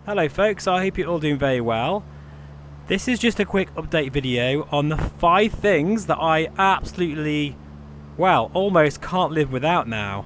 Hello folks, I hope you're all doing very well. This is just a quick update video on the 5 things that I absolutely, well, almost can't live without now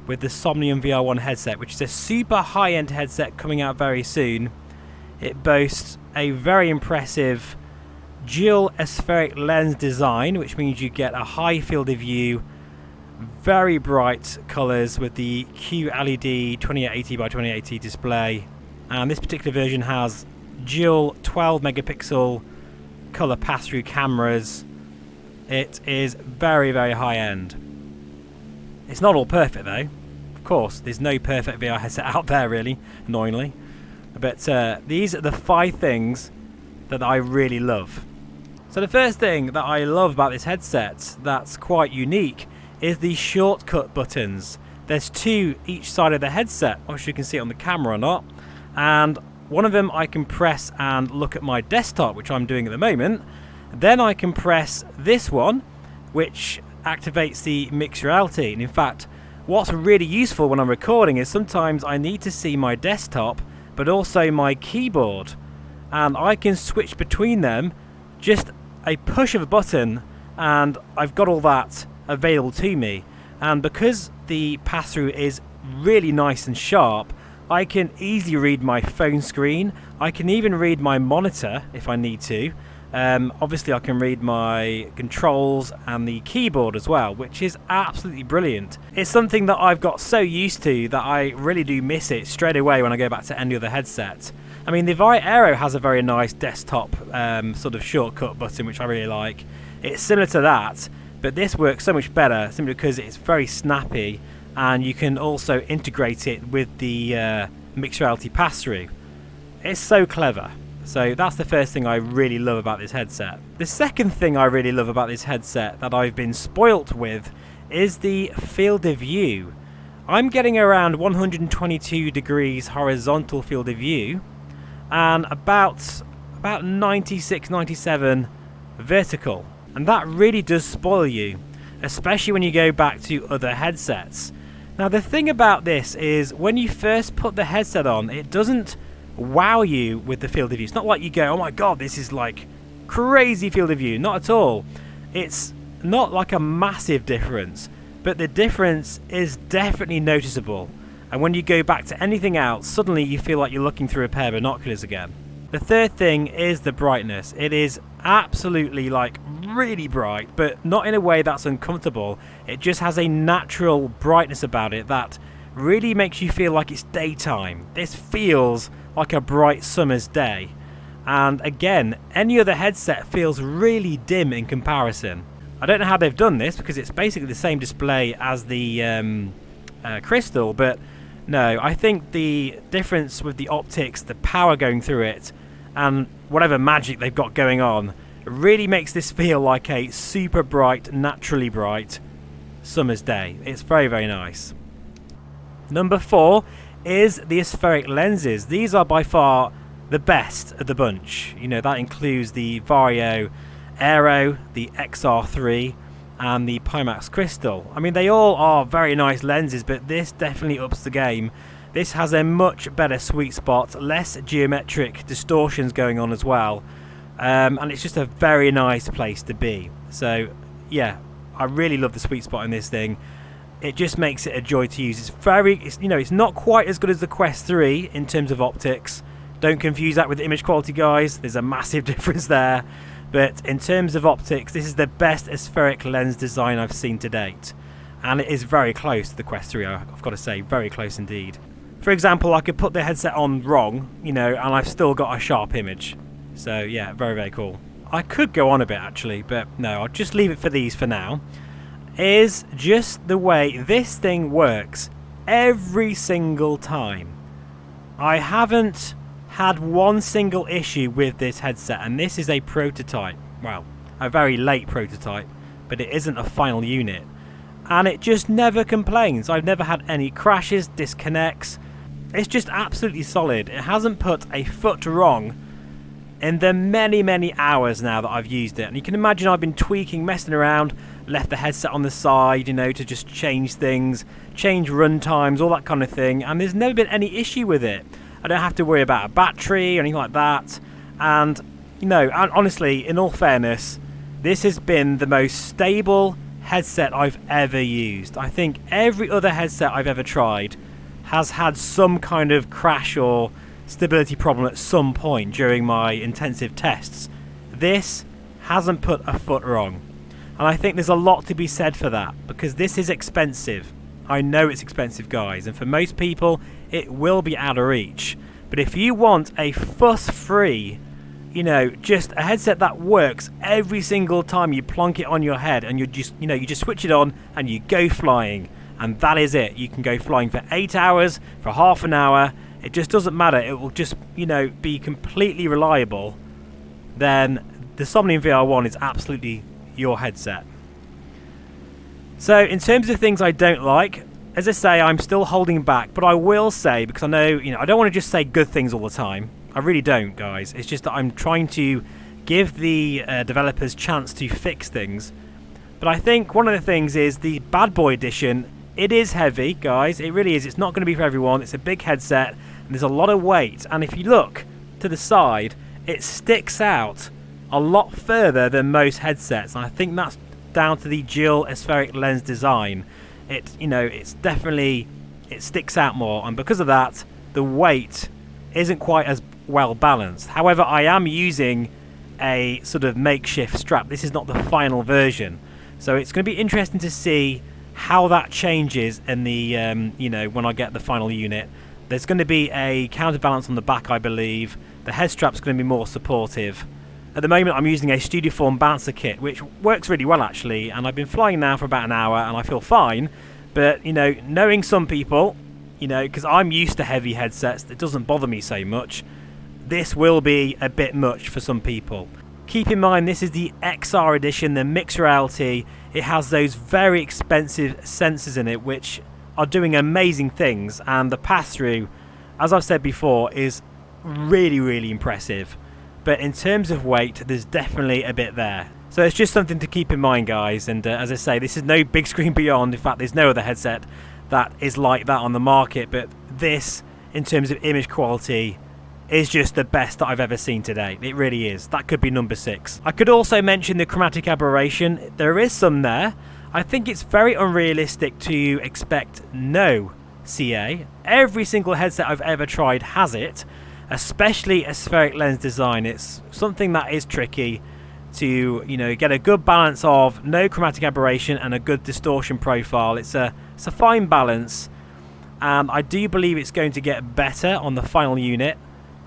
with the Somnium VR1 headset, which is a super high-end headset coming out very soon. It boasts a very impressive dual aspheric lens design, which means you get a high field of view, very bright colours with the QLED 2880 by 2880 display. And this particular version has dual 12 megapixel colour pass-through cameras. It is very, very high end. It's not all perfect though. Of course, there's no perfect VR headset out there really, annoyingly. But these are the 5 things that I really love. So the first thing that I love about this headset that's quite unique is the shortcut buttons. There's 2 each side of the headset, I'm not sure you can see it on the camera or not. And one of them I can press and look at my desktop, which I'm doing at the moment. Then I can press this one, which activates the mixed reality. And in fact, what's really useful when I'm recording is sometimes I need to see my desktop, but also my keyboard. And I can switch between them, just a push of a button, and I've got all that available to me. And because the pass-through is really nice and sharp, I can easily read my phone screen. I can even read my monitor if I need to. Obviously I can read my controls and the keyboard as well, which is absolutely brilliant. It's something that I've got so used to that I really do miss it straight away when I go back to any other headset. I mean, the VRFSG Aero has a very nice desktop sort of shortcut button, which I really like. It's similar to that, but this works so much better simply because it's very snappy. And you can also integrate it with the mixed reality pass-through. It's so clever. So that's the first thing I really love about this headset. The second thing I really love about this headset that I've been spoilt with is the field of view. I'm getting around 122 degrees horizontal field of view and about 96, 97 vertical. And that really does spoil you, especially when you go back to other headsets. Now the thing about this is when you first put the headset on, it doesn't wow you with the field of view. It's not like you go, oh my god, this is like crazy field of view. Not at all. It's not like a massive difference, but the difference is definitely noticeable. And when you go back to anything else, suddenly you feel like you're looking through a pair of binoculars again. The third thing is the brightness. It is absolutely like really bright, but not in a way that's uncomfortable. It just has a natural brightness about it that really makes you feel like it's daytime. This feels like a bright summer's day. And again, any other headset feels really dim in comparison. I don't know how they've done this because it's basically the same display as the Crystal, but no, I think the difference with the optics, the power going through it, and whatever magic they've got going on really makes this feel like a super bright, naturally bright summer's day. It's very, very nice. Number 4 is the aspheric lenses. These are by far the best of the bunch. You know, that includes the VRFSG Aero, the XR3 and the Pimax Crystal. I mean, they all are very nice lenses, but this definitely ups the game. This has a much better sweet spot, less geometric distortions going on as well. And it's just a very nice place to be. So yeah, I really love the sweet spot in this thing. It just makes it a joy to use. It's not quite as good as the Quest 3 in terms of optics. Don't confuse that with the image quality, guys. There's a massive difference there. But in terms of optics, this is the best aspheric lens design I've seen to date. And it is very close to the Quest 3, I've got to say, very close indeed. For example, I could put the headset on wrong, and I've still got a sharp image. So yeah, very, very cool. I could go on a bit actually, but no, I'll just leave it for these for now. Is just the way this thing works every single time. I haven't had one single issue with this headset, and this is a prototype. Well, a very late prototype, but it isn't a final unit. And it just never complains. I've never had any crashes, disconnects. It's just absolutely solid. It hasn't put a foot wrong in the many, many hours now that I've used it. And you can imagine I've been tweaking, messing around, left the headset on the side, to just change things, change run times, all that kind of thing. And there's never been any issue with it. I don't have to worry about a battery or anything like that. And, you know, and honestly, in all fairness, this has been the most stable headset I've ever used. I think every other headset I've ever tried has had some kind of crash or stability problem at some point during my intensive tests. This hasn't put a foot wrong. And I think there's a lot to be said for that, because this is expensive. I know it's expensive, guys, and for most people it will be out of reach. But if you want a fuss-free, you know, just a headset that works every single time you plonk it on your head, and you just switch it on and you go flying, and that is it. You can go flying for 8 hours, for half an hour. It just doesn't matter. It will just, you know, be completely reliable. Then the Somnium VR1 is absolutely your headset. So in terms of things I don't like, as I say, I'm still holding back, but I will say, because I know, you know, I don't want to just say good things all the time. I really don't, guys. It's just that I'm trying to give the developers chance to fix things. But I think one of the things is the Bad Boy Edition. It is heavy, guys. It really is. It's not going to be for everyone. It's a big headset, and there's a lot of weight. And if you look to the side, it sticks out a lot further than most headsets. And I think that's down to the dual aspheric lens design. It's definitely, it sticks out more, and because of that, the weight isn't quite as well balanced. However, I am using a sort of makeshift strap. This is not the final version, so it's going to be interesting to see how that changes in the when I get the final unit. There's going to be a counterbalance on the back, I believe. The head strap's going to be more supportive. At the moment, I'm using a Studioform bouncer kit, which works really well, actually, and I've been flying now for about an hour, and I feel fine. But, you know, knowing some people, you know, because I'm used to heavy headsets, it doesn't bother me so much. This will be a bit much for some people. Keep in mind, this is the XR edition, the mixed reality. It has those very expensive sensors in it, which are doing amazing things, and the pass-through, as I've said before, is really, really impressive. But in terms of weight, there's definitely a bit there. So it's just something to keep in mind, guys. And as I say, this is no big screen beyond. In fact, there's no other headset that is like that on the market. But this, in terms of image quality, is just the best that I've ever seen today. It really is. That could be number 6. I could also mention the chromatic aberration. There is some there. I think it's very unrealistic to expect no CA. Every single headset I've ever tried has it. Especially aspheric lens design. It's something that is tricky to, you know, get a good balance of no chromatic aberration and a good distortion profile. It's a fine balance, and I do believe it's going to get better on the final unit.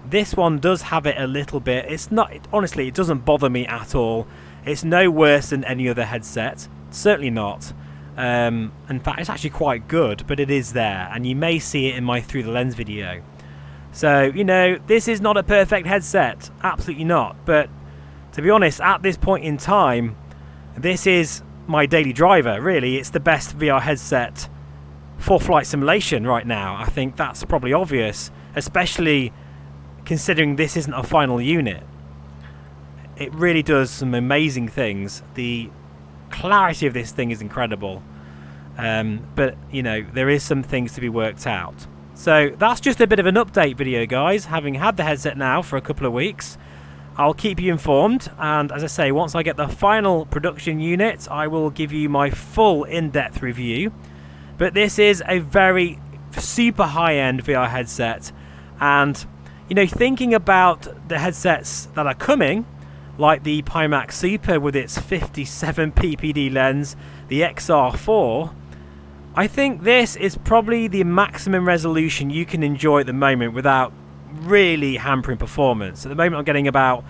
This one does have it a little bit. It's not, honestly, it doesn't bother me at all. It's no worse than any other headset. Certainly not. In fact, it's actually quite good, but it is there, and you may see it in my through the lens video. So, you know, this is not a perfect headset. Absolutely not. But to be honest, at this point in time, this is my daily driver, really. It's the best VR headset for flight simulation right now. I think that's probably obvious, especially considering this isn't a final unit. It really does some amazing things. The clarity of this thing is incredible. But, you know, there is some things to be worked out. So that's just a bit of an update video, guys. Having had the headset now for a couple of weeks, I'll keep you informed, and as I say, once I get the final production unit, I will give you my full in-depth review. But this is a very super high-end VR headset, and you know, thinking about the headsets that are coming, like the Pimax Super with its 57 ppd lens, the XR4, I think this is probably the maximum resolution you can enjoy at the moment without really hampering performance. At the moment I'm getting about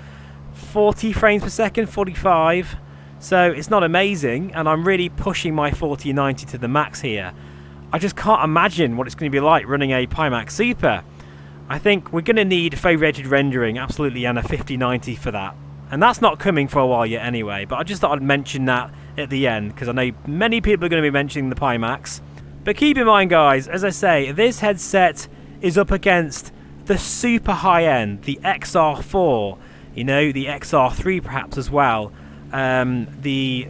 40 frames per second, 45, so it's not amazing, and I'm really pushing my 4090 to the max here. I just can't imagine what it's going to be like running a Pimax Super. I think we're going to need foverated rendering, absolutely, and a 5090 for that. And that's not coming for a while yet anyway, but I just thought I'd mention that at the end, because I know many people are going to be mentioning the Pimax. But keep in mind, guys, as I say, this headset is up against the super high-end, the XR4, you know, the XR3 perhaps as well, the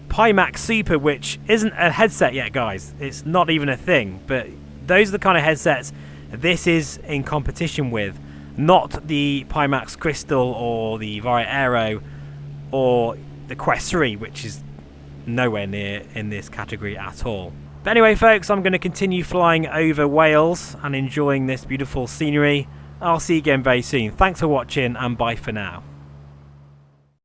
Pimax Super, which isn't a headset yet, guys. It's not even a thing, but those are the kind of headsets this is in competition with, not the Pimax Crystal or the Vario Aero or the Quest 3, which is nowhere near in this category at all. But anyway folks, I'm going to continue flying over Wales and enjoying this beautiful scenery. I'll see you again very soon. Thanks for watching and bye for now.